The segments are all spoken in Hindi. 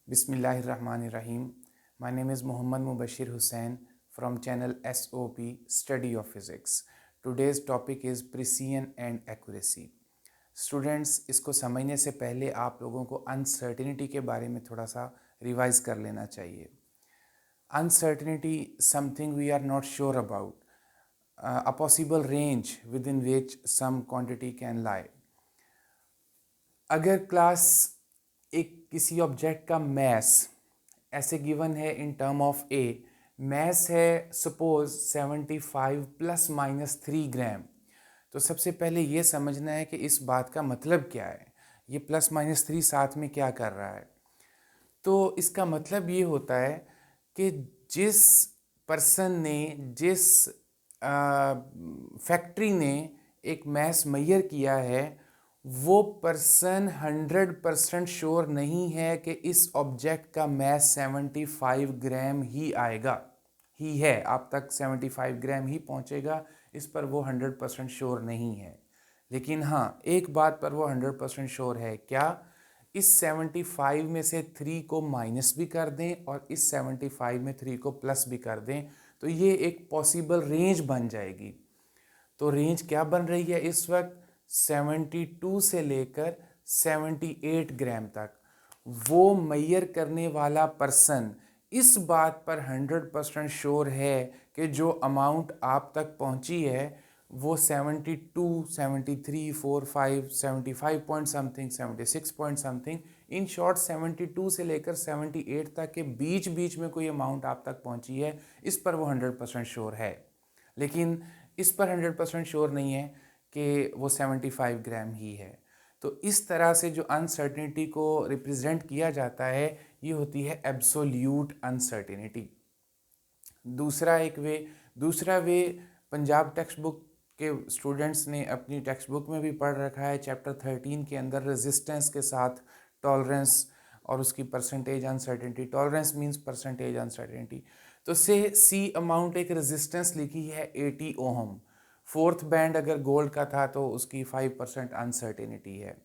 Bismillahirrahmanirrahim. My name is Muhammad Mubashir Hussain from channel SOP Study of Physics. Today's topic is precision and accuracy. Students, इसको समझने से पहले आप लोगों को अनसर्टिनिटी के बारे में थोड़ा सा रिवाइज कर लेना चाहिए. Uncertainty, something we are not sure about, a possible range within which some quantity can lie. अगर क्लास एक किसी ऑब्जेक्ट का मैस ऐसे गिवन है in term of a, mass है सपोज 75 प्लस माइनस 3 ग्राम, तो सबसे पहले ये समझना है कि इस बात का मतलब क्या है, ये प्लस माइनस 3 साथ में क्या कर रहा है. तो इसका मतलब ये होता है कि जिस पर्सन ने, जिस फैक्ट्री ने एक मैस मेजर किया है, वो पर्सन 100% श्योर नहीं है कि इस ऑब्जेक्ट का मैस 75 ग्राम ही आएगा, ही है, आप तक 75 ग्राम ही पहुंचेगा, इस पर वो 100% श्योर नहीं है. लेकिन हाँ, एक बात पर वो 100% श्योर है. क्या? इस 75 में से 3 को माइनस भी कर दें और इस 75 में 3 को प्लस भी कर दें तो ये एक पॉसिबल रेंज बन जाएगी. तो रेंज क्या बन रही है इस वक्त? 72 से लेकर 78 ग्राम तक. वो मेजर करने वाला पर्सन इस बात पर 100% श्योर है कि जो अमाउंट आप तक पहुंची है वो 72, 73, 45, 75 point something, 76 point something, in short 72 से लेकर 78 तक के बीच बीच में कोई अमाउंट आप तक पहुंची है, इस पर वो 100% श्योर है. लेकिन इस पर 100% श्योर नहीं है कि वो 75 ग्राम ही है. तो इस तरह से जो अनसर्टिनिटी को रिप्रेजेंट किया जाता है ये होती है एब्सोल्यूट अनसर्टिनिटी. दूसरा वे पंजाब टेक्स्ट बुक के स्टूडेंट्स ने अपनी टेक्स्ट बुक में भी पढ़ रखा है. चैप्टर 13 के अंदर रेजिस्टेंस के साथ टॉलरेंस और उसकी percentage uncertainty. Tolerance means percentage uncertainty. तो से सी अमाउंट एक रेजिस्टेंस लिखी है 80 ओहम. फोर्थ बैंड अगर गोल्ड का था तो उसकी 5% अनसर्टिनिटी है.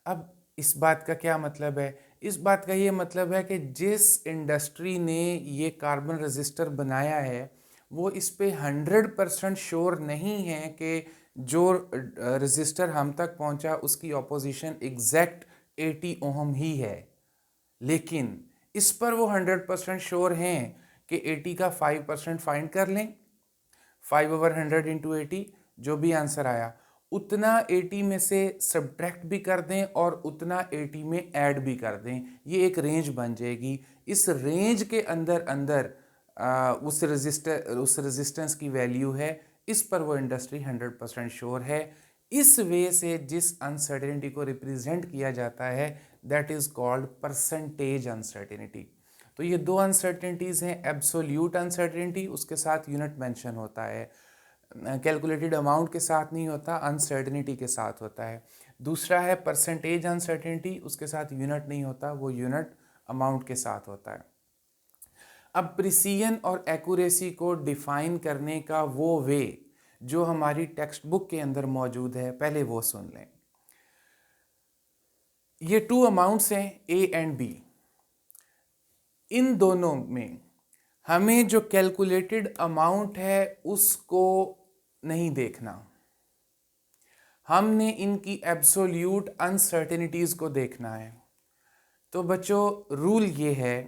अब इस बात का क्या मतलब है? इस बात का ये मतलब है कि जिस इंडस्ट्री ने ये कार्बन रजिस्टर बनाया है वो इस पे 100% श्योर नहीं है कि जो रजिस्टर हम तक पहुंचा उसकी ऑपोजिशन एग्जैक्ट 80 ओहम ही है. लेकिन इस पर वो 100% श्योर हैं कि 80 का 5% फाइंड कर लें. 5/100 इंटू 80, जो भी आंसर आया उतना 80 में से सब्ट्रैक्ट भी कर दें और उतना 80 में ऐड भी कर दें. ये एक रेंज बन जाएगी. इस रेंज के अंदर अंदर उस रेजिस्टेंस की वैल्यू है. इस पर वो इंडस्ट्री 100% श्योर है. इस वे से जिस अनसर्टेनिटी को रिप्रेजेंट किया जाता है that is called percentage uncertainty. तो ये दो अनसर्टेनिटीज़ हैं. एब्सोल्यूट अनसर्टेनिटी, उसके साथ यूनिट मेंशन होता है, कैलकुलेटेड अमाउंट के साथ नहीं होता, अनसर्टेनिटी के साथ होता है. दूसरा है परसेंटेज अनसर्टेनिटी, उसके साथ यूनिट नहीं होता, वो यूनिट अमाउंट के साथ होता है. अब प्रिसीजन और एक्यूरेसी को डिफाइन करने का वो वे जो हमारी टेक्स्ट बुक के अंदर मौजूद है, पहले वो सुन लें. ये 2 अमाउंट्स हैं ए एंड बी. इन दोनों में हमें जो कैलकुलेटेड अमाउंट है उसको नहीं देखना, हमने इनकी एब्सोल्यूट अनसर्टेनिटीज़ को देखना है. तो बच्चों, रूल ये है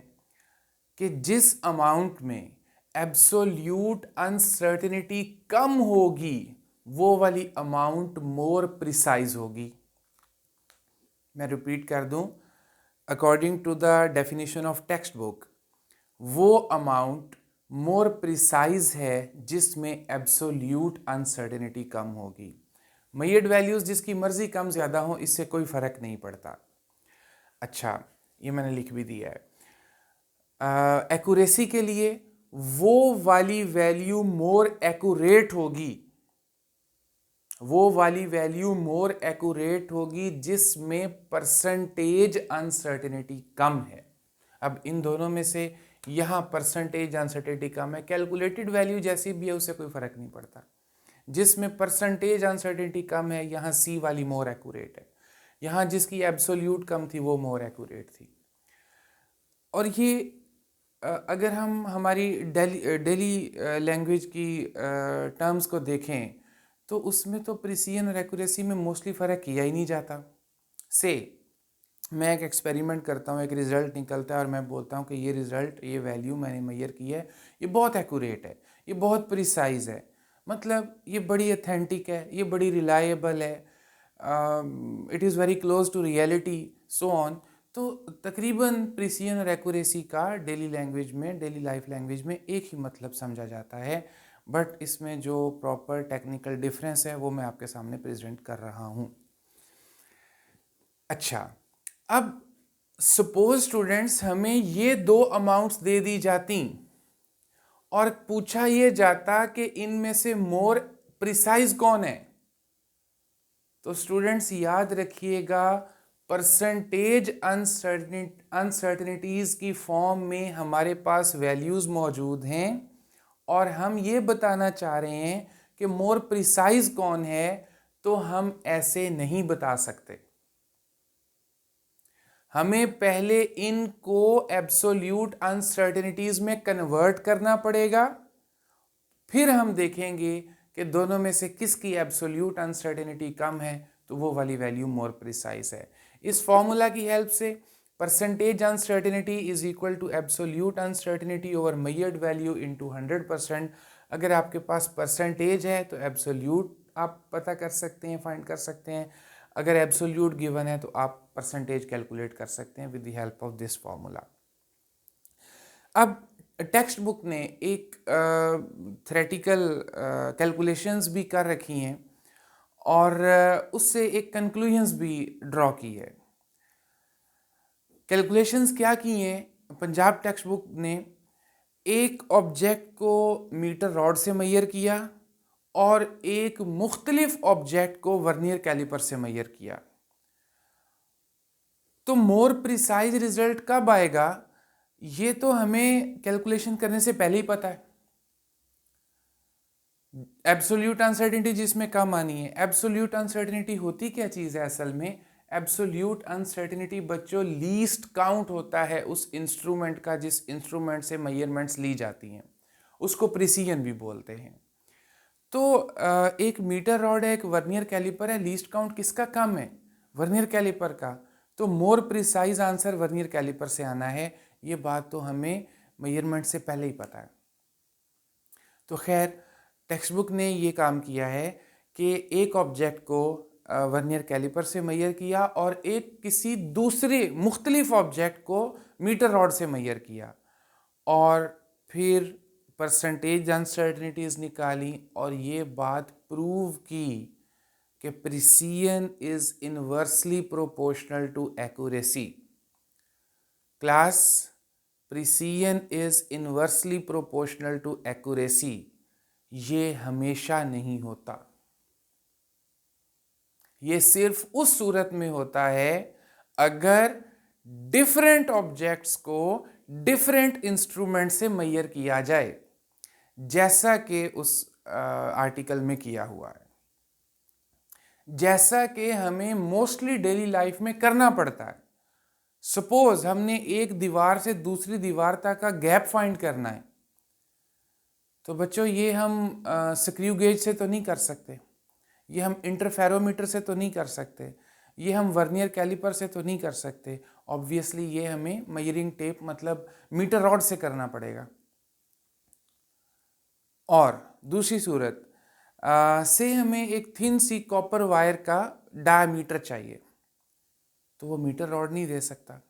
कि जिस अमाउंट में एब्सोल्यूट अनसर्टेनिटी कम होगी वो वाली अमाउंट मोर प्रिसाइज होगी. मैं रिपीट कर दूं, according to the definition of text book, वो अमाउंट मोर प्रिसाइज है जिसमें एब्सोल्यूट अनसर्टेनिटी कम होगी. मेजर्ड वैल्यूज़ जिसकी मर्जी कम ज़्यादा हो, इससे कोई फ़र्क नहीं पड़ता. अच्छा, ये मैंने लिख भी दिया है. एक्यूरेसी के लिए वो वाली वैल्यू मोर एक्यूरेट होगी, वो वाली वैल्यू मोर एक्यूरेट होगी जिसमें परसेंटेज अनसर्टेनिटी कम है. अब इन दोनों में से यहाँ परसेंटेज अनसर्टेनिटी कम है, कैलकुलेटेड वैल्यू जैसी भी है उससे कोई फर्क नहीं पड़ता. जिसमें परसेंटेज अनसर्टेनिटी कम है यहाँ सी वाली मोर एक्यूरेट है, यहाँ जिसकी एब्सोल्यूट कम थी वो मोर एक्यूरेट थी. और ये अगर हम हमारी डेली लैंग्वेज की टर्म्स को देखें तो उसमें तो प्रिसीजन और एक्यूरेसी में मोस्टली फ़र्क किया ही नहीं जाता। से मैं एक एक्सपेरिमेंट करता हूँ, एक रिज़ल्ट निकलता है और मैं बोलता हूँ कि ये रिज़ल्ट, ये वैल्यू मैंने मेजर की है, ये बहुत एक्यूरेट है, ये बहुत प्रिसाइज है, मतलब ये बड़ी ऑथेंटिक है, ये बड़ी रिलायबल है, it is very close to reality, so on. तो तकरीबन प्रिसीजन और एक्यूरेसी का डेली लैंग्वेज में, डेली लाइफ लैंग्वेज में एक ही मतलब समझा जाता है, बट इसमें जो प्रॉपर टेक्निकल डिफरेंस है वो मैं आपके सामने प्रेजेंट कर रहा हूँ। अच्छा, अब सपोज स्टूडेंट्स हमें ये दो अमाउंट्स दे दी जाती और पूछा ये जाता कि इनमें से मोर प्रिसाइज कौन है, तो स्टूडेंट्स याद रखिएगा, परसेंटेज अनसर्टिनिटीज की फॉर्म में हमारे पास वैल्यूज मौजूद हैं और हम ये बताना चाह रहे हैं कि मोर प्रिसाइज कौन है, तो हम ऐसे नहीं बता सकते। हमें पहले इनको एब्सोल्यूट अनसर्टेनिटीज में कन्वर्ट करना पड़ेगा, फिर हम देखेंगे कि दोनों में से किसकी एब्सोल्यूट अनसर्टेनिटी कम है, तो वो वाली वैल्यू मोर प्रिसाइज है। इस फॉर्मूला की हेल्प से percentage uncertainty is equal to absolute uncertainty over measured value into 100%। अगर आपके पास परसेंटेज है तो एब्सोल्यूट आप पता कर सकते हैं, फाइंड कर सकते हैं। अगर एब्सोल्यूट गिवन है तो आप परसेंटेज कैलकुलेट कर सकते हैं with the help of this formula. अब टेक्स्ट बुक ने एक थ्योरेटिकल कैलकुलेशंस भी कर रखी हैं और उससे एक कंक्लूजन्स भी ड्रॉ की है। कैलकुलेशंस क्या की हैं? पंजाब टेक्स्ट बुक ने एक ऑब्जेक्ट को मीटर रॉड से मेजर किया और एक मुख्तलिफ ऑब्जेक्ट को वर्नियर कैलिपर से मेजर किया। तो मोर प्रिसाइज रिजल्ट कब आएगा, ये तो हमें कैलकुलेशन करने से पहले ही पता है। एब्सोल्यूट अनसर्टेनिटी जिसमें कम आनी है। एब्सोल्यूट अनसर्टेनिटी होती क्या चीज़ है असल में? एब्सोल्यूट अनसर्टेनिटी बच्चों लीस्ट काउंट होता है उस इंस्ट्रूमेंट का जिस इंस्ट्रूमेंट से मेजरमेंट्स ली जाती हैं, उसको प्रिसीजन भी बोलते हैं। तो एक मीटर रॉड है, एक वर्नियर कैलिपर है, लीस्ट काउंट किसका कम है? वर्नियर कैलिपर का। तो more precise answer vernier caliper से आना है, ये बात तो हमें मेजरमेंट से पहले ही पता है। तो खैर टेक्स्ट बुक ने ये काम किया है कि एक ऑब्जेक्ट को वर्नियर कैलिपर से मेजर किया और एक किसी दूसरे मुख्तलिफ ऑब्जेक्ट को मीटर रॉड से मेजर किया और फिर परसेंटेज अनसर्टेनिटीज निकाली और ये बात प्रूव की कि precision is inversely proportional to accuracy. Class, precision is inversely proportional to accuracy, ये हमेशा नहीं होता। ये सिर्फ उस सूरत में होता है अगर डिफरेंट ऑब्जेक्ट्स को डिफरेंट इंस्ट्रूमेंट से मेजर किया जाए, जैसा कि उस आर्टिकल में किया हुआ है, जैसा कि हमें मोस्टली डेली लाइफ में करना पड़ता है। सपोज हमने एक दीवार से दूसरी दीवार तक का गैप फाइंड करना है, तो बच्चों ये हम स्क्रू गेज से तो नहीं कर सकते, ये हम इंटरफेरोमीटर से तो नहीं कर सकते, ये हम वर्नियर कैलिपर से तो नहीं कर सकते। ऑब्वियसली ये हमें मेजरिंग टेप मतलब मीटर रॉड से करना पड़ेगा। और दूसरी सूरत से हमें एक थिन सी कॉपर वायर का डायमीटर चाहिए, तो वो मीटर रॉड नहीं दे सकता,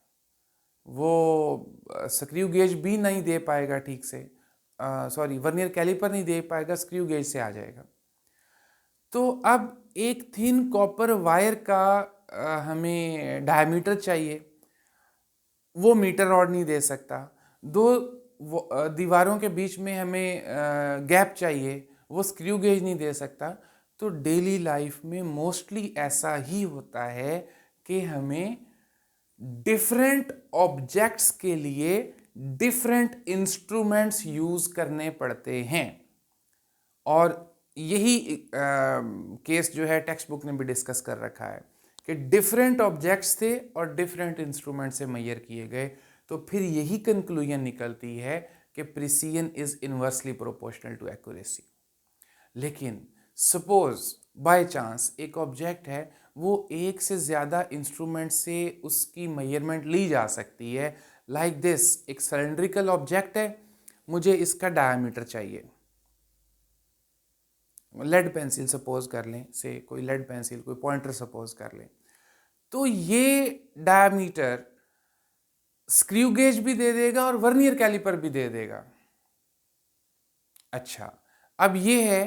वो स्क्रू गेज भी नहीं दे पाएगा ठीक से, सॉरी वर्नियर कैलिपर नहीं दे पाएगा, स्क्रू गेज से आ जाएगा। तो अब एक थिन कॉपर वायर का हमें डायमीटर चाहिए, वो मीटर रॉड नहीं दे सकता। दो दीवारों के बीच में हमें गैप चाहिए, वो स्क्रू गेज नहीं दे सकता। तो डेली लाइफ में मोस्टली ऐसा ही होता है कि हमें डिफरेंट ऑब्जेक्ट्स के लिए डिफरेंट इंस्ट्रूमेंट्स यूज करने पड़ते हैं। और यही केस जो है टेक्स्ट बुक ने भी डिस्कस कर रखा है कि डिफरेंट ऑब्जेक्ट्स थे और डिफरेंट इंस्ट्रूमेंट से मेजर किए गए, तो फिर यही कंक्लूजन निकलती है कि precision is inversely proportional to accuracy. लेकिन सपोज बाय चांस एक ऑब्जेक्ट है, वो एक से ज़्यादा इंस्ट्रूमेंट से उसकी मेजरमेंट ली जा सकती है। लाइक दिस, एक सिलेंड्रिकल ऑब्जेक्ट है, मुझे इसका डायमीटर चाहिए। लेड पेंसिल सपोज कर लें, से कोई लेड पेंसिल, कोई पॉइंटर सपोज कर लें, तो ये डायमीटर स्क्रू गेज भी दे देगा और वर्नियर कैलिपर भी दे देगा। अच्छा, अब ये है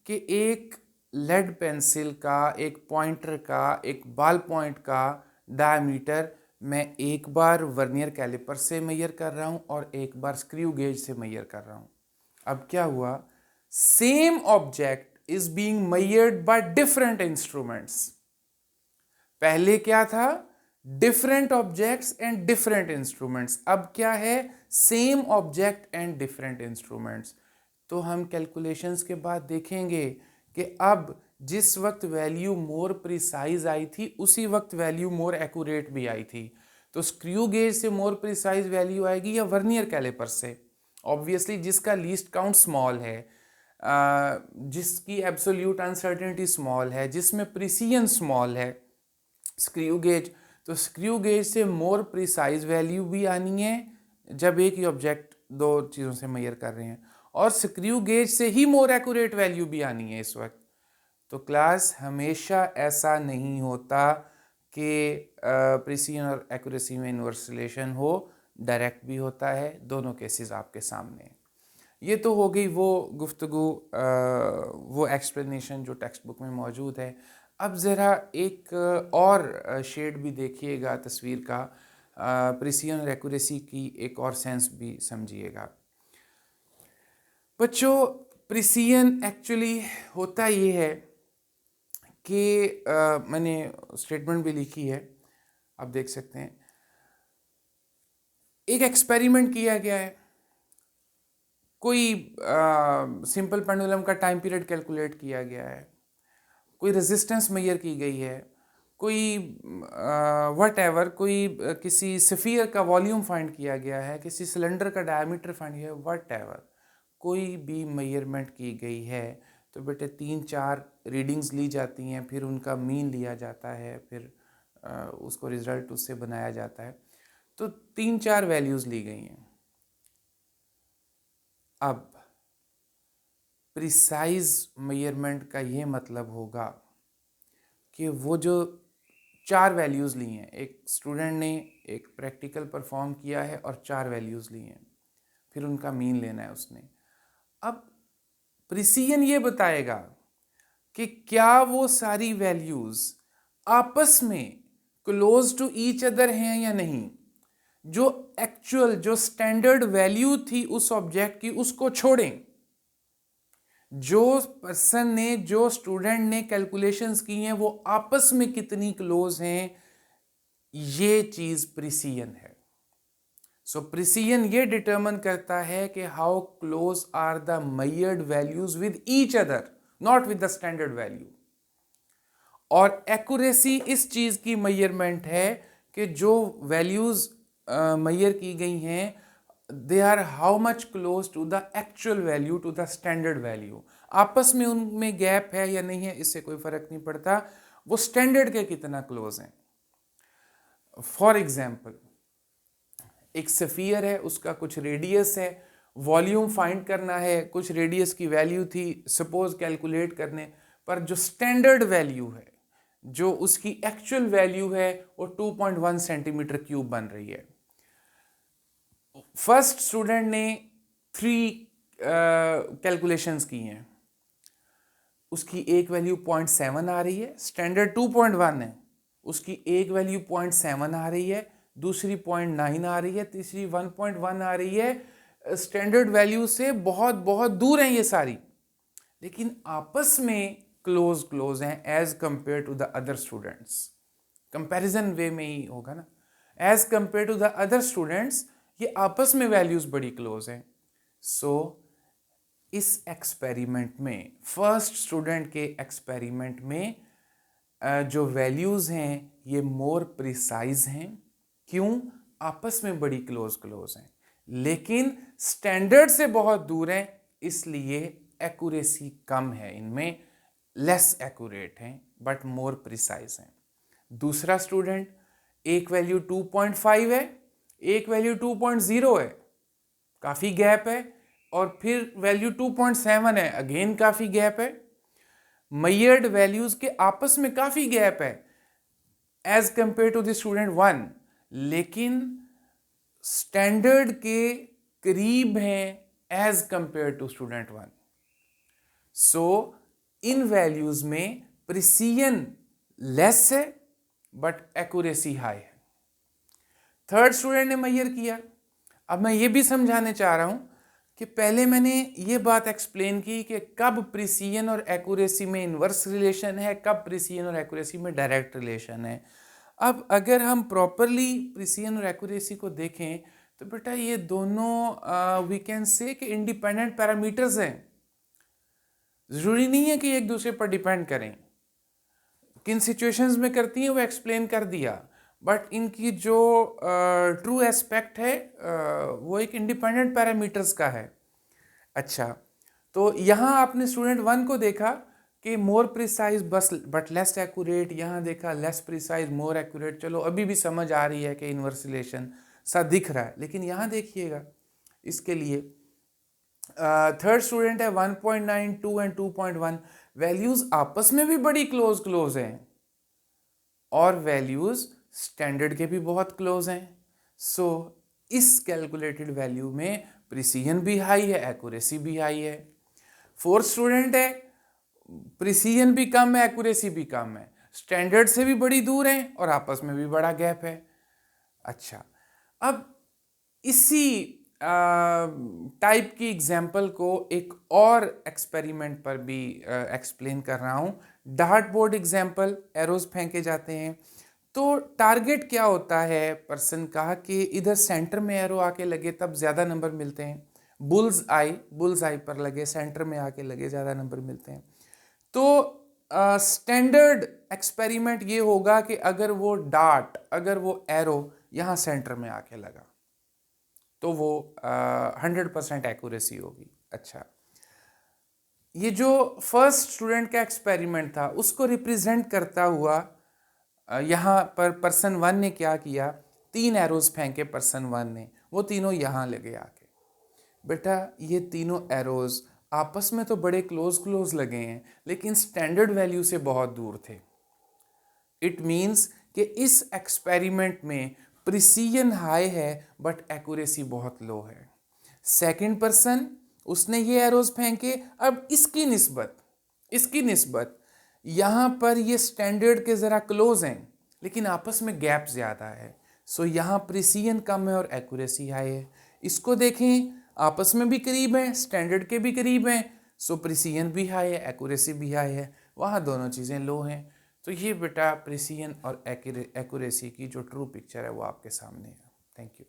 कि एक लेड पेंसिल का, एक पॉइंटर का, एक बॉल पॉइंट का डायमीटर मैं एक बार वर्नियर कैलिपर से मेजर कर रहा हूं और एक बार स्क्रू गेज से मेजर कर रहा हूं। अब क्या हुआ, same object is being measured by different instruments. पहले क्या था, different objects and different instruments. अब क्या है, same object and different instruments. तो हम कैलकुलेशंस के बाद देखेंगे कि अब जिस वक्त वैल्यू मोर प्रिसाइज आई थी, उसी वक्त वैल्यू मोर एक्यूरेट भी आई थी। तो स्क्रू गेज से मोर प्रिसाइज वैल्यू आएगी या वर्नियर कैलिपर से? ऑब्वियसली जिसका लीस्ट काउंट स्मॉल है, जिसकी एब्सोल्यूट अनसर्टेनिटी स्मॉल है, जिसमें प्रिसीजन स्मॉल है, स्क्रू गेज। तो स्क्रू गेज से मोर प्रिसाइज वैल्यू भी आनी है जब एक ही ऑब्जेक्ट दो चीज़ों से मेजर कर रहे हैं, और स्क्रू गेज से ही मोर एक्यूरेट वैल्यू भी आनी है इस वक्त। तो क्लास हमेशा ऐसा नहीं होता कि प्रिसीजन और एक्यूरेसी में इनवर्स रिलेशन हो, डायरेक्ट भी होता है। दोनों केसेस आपके सामने। ये तो हो गई वो गुफ्तगू, वो एक्सप्लेनेशन जो टेक्स्ट बुक में मौजूद है। अब ज़रा एक और शेड भी देखिएगा तस्वीर का, प्रिसीजन और एक्यूरेसी की एक और सेंस भी समझिएगा। बच्चों, प्रिसीजन एक्चुअली होता ये है कि मैंने स्टेटमेंट भी लिखी है, आप देख सकते हैं। एक एक्सपेरिमेंट किया गया है, कोई सिंपल पेंडुलम का टाइम पीरियड कैलकुलेट किया गया है, कोई रेजिस्टेंस मेजर की गई है, कोई वट एवर, कोई किसी सफ़ियर का वॉल्यूम फाइंड किया गया है, किसी सिलेंडर का डायमीटर फाइंड किया है, वट एवर कोई भी मेजरमेंट की गई है। तो बेटे 3-4 रीडिंग्स ली जाती हैं, फिर उनका मीन लिया जाता है, फिर उसको रिजल्ट उससे बनाया जाता है। तो 3-4 वैल्यूज़ ली गई हैं। अब प्रिसाइज मेजरमेंट का ये मतलब होगा कि वो जो 4 वैल्यूज़ ली हैं, एक स्टूडेंट ने एक प्रैक्टिकल परफॉर्म किया है और 4 वैल्यूज़ ली हैं, फिर उनका मीन लेना है उसने। अब प्रिसीजन ये बताएगा कि क्या वो सारी वैल्यूज़ आपस में क्लोज टू ईच अदर हैं या नहीं। जो एक्चुअल, जो स्टैंडर्ड वैल्यू थी उस ऑब्जेक्ट की, उसको छोड़ें। जो पर्सन ने, जो स्टूडेंट ने कैलकुलेशंस की हैं, वो आपस में कितनी क्लोज हैं, ये चीज प्रिसीजन है। सो प्रिसीजन ये डिटरमिन करता है कि how close are the measured values with each other, not with the standard value. और एक्यूरेसी इस चीज की मेजरमेंट है कि जो वैल्यूज मेजर की गई हैं, they are how much close to the actual value, to the standard value. आपस में उनमें गैप है या नहीं है, इससे कोई फर्क नहीं पड़ता, वो स्टैंडर्ड के कितना क्लोज हैं। फॉर एग्जाम्पल, एक सफियर है, उसका कुछ रेडियस है, वॉल्यूम फाइंड करना है, कुछ रेडियस की वैल्यू थी सपोज कैलकुलेट करने पर, जो स्टैंडर्ड वैल्यू है, जो उसकी एक्चुअल वैल्यू है, वो 2.1 सेंटीमीटर क्यूब बन रही है। फर्स्ट स्टूडेंट ने 3 कैलकुलेशंस की हैं, उसकी एक वैल्यू 0.7 आ रही है, स्टैंडर्ड 2.1 है, उसकी एक वैल्यू 0.7 आ रही है, दूसरी 0.9 आ रही है, तीसरी 1.1 आ रही है। स्टैंडर्ड वैल्यू से बहुत बहुत दूर हैं ये सारी, लेकिन आपस में क्लोज हैं as compare to the other students. Comparison वे में ही होगा ना, as compare to the other students ये आपस में वैल्यूज बड़ी क्लोज हैं। सो इस एक्सपेरिमेंट में, फर्स्ट स्टूडेंट के एक्सपेरिमेंट में जो वैल्यूज हैं ये मोर प्रिसाइज हैं। क्यों? आपस में बड़ी क्लोज हैं, लेकिन स्टैंडर्ड से बहुत दूर हैं, इसलिए एक्यूरेसी कम है इनमें, लेस एक्यूरेट हैं बट मोर प्रिसाइज हैं। दूसरा स्टूडेंट, एक वैल्यू 2.5 है, एक वैल्यू 2.0 है, काफ़ी गैप है, और फिर वैल्यू 2.7 है, अगेन काफ़ी गैप है। मेजर्ड वैल्यूज के आपस में काफ़ी गैप है as compare to the student 1, लेकिन स्टैंडर्ड के करीब हैं as compare to student 1। So इन वैल्यूज में प्रिसीजन लेस है बट एक्यूरेसी हाई है। थर्ड स्टूडेंट ने मेजर किया। अब मैं ये भी समझाने चाह रहा हूं कि पहले मैंने ये बात एक्सप्लेन की कि कब प्रिसीजन और एक्यूरेसी में इन्वर्स रिलेशन है, कब प्रिसीजन और एक्यूरेसी में डायरेक्ट रिलेशन है। अब अगर हम प्रॉपरली प्रिसीजन और एक्यूरेसी को देखें तो बेटा ये दोनों वी कैन से कि इंडिपेंडेंट पैरामीटर्स हैं। ज़रूरी नहीं है कि एक दूसरे पर डिपेंड करें, किन सिचुएशंस में करती हैं वो एक्सप्लेन कर दिया, बट इनकी जो ट्रू एस्पेक्ट है वो एक इंडिपेंडेंट पैरामीटर्स का है। अच्छा, तो यहाँ आपने स्टूडेंट 1 को देखा कि मोर प्रिसाइज बस बट लेस एक्यूरेट, यहाँ देखा लेस प्रिसाइज मोर एक्यूरेट। चलो अभी भी समझ आ रही है कि इन्वर्स रिलेशन सा दिख रहा है, लेकिन यहाँ देखिएगा इसके लिए थर्ड स्टूडेंट है 1.92 एंड 2.1, वैल्यूज आपस में भी बड़ी क्लोज हैं और वैल्यूज स्टैंडर्ड के भी बहुत क्लोज हैं। सो इस कैलकुलेटेड वैल्यू में प्रिसीजन भी हाई है, एक्यूरेसी भी हाई है। फोर्थ स्टूडेंट है, प्रिसीजन भी कम है, एक्यूरेसी भी कम है, स्टैंडर्ड से भी बड़ी दूर हैं और आपस में भी बड़ा गैप है। अच्छा, अब इसी टाइप की एग्जाम्पल को एक और एक्सपेरिमेंट पर भी एक्सप्लेन कर रहा हूँ। डार्ट बोर्ड एग्जाम्पल, एरोज फेंके जाते हैं, तो टारगेट क्या होता है पर्सन का कि इधर सेंटर में एरो आके लगे तब ज़्यादा नंबर मिलते हैं, बुल्स आई पर लगे, सेंटर में आके लगे, ज़्यादा नंबर मिलते हैं। तो स्टैंडर्ड एक्सपेरिमेंट ये होगा कि अगर वो डार्ट, अगर वो एरो यहाँ सेंटर में आके लगा तो वो 100% एक्यूरेसी होगी। अच्छा, ये जो फर्स्ट स्टूडेंट का एक्सपेरिमेंट था उसको रिप्रेजेंट करता हुआ यहाँ पर पर्सन 1 ने क्या किया, 3 एरोज फेंके पर्सन 1 ने, वो तीनों यहाँ लगे आके। बेटा ये तीनों एरोज आपस में तो बड़े क्लोज लगे हैं, लेकिन स्टैंडर्ड वैल्यू से बहुत दूर थे। इट मीन्स कि इस एक्सपेरिमेंट में प्रिसीजन हाई है बट एक्यूरेसी बहुत लो है। सेकंड पर्सन, उसने ये एरोज फेंके, अब इसकी निस्बत यहाँ पर ये स्टैंडर्ड के ज़रा क्लोज हैं लेकिन आपस में गैप ज़्यादा है। सो यहाँ प्रिसीजन कम है और एक्यूरेसी हाई है। इसको देखें, आपस में भी करीब हैं, स्टैंडर्ड के भी करीब हैं, सो प्रिसीजन भी हाई है, एक्यूरेसी भी हाई है, वहाँ दोनों चीज़ें लो हैं। तो ये बेटा प्रिसीजन और एक्यूरेसी की जो ट्रू पिक्चर है वो आपके सामने है। Thank you.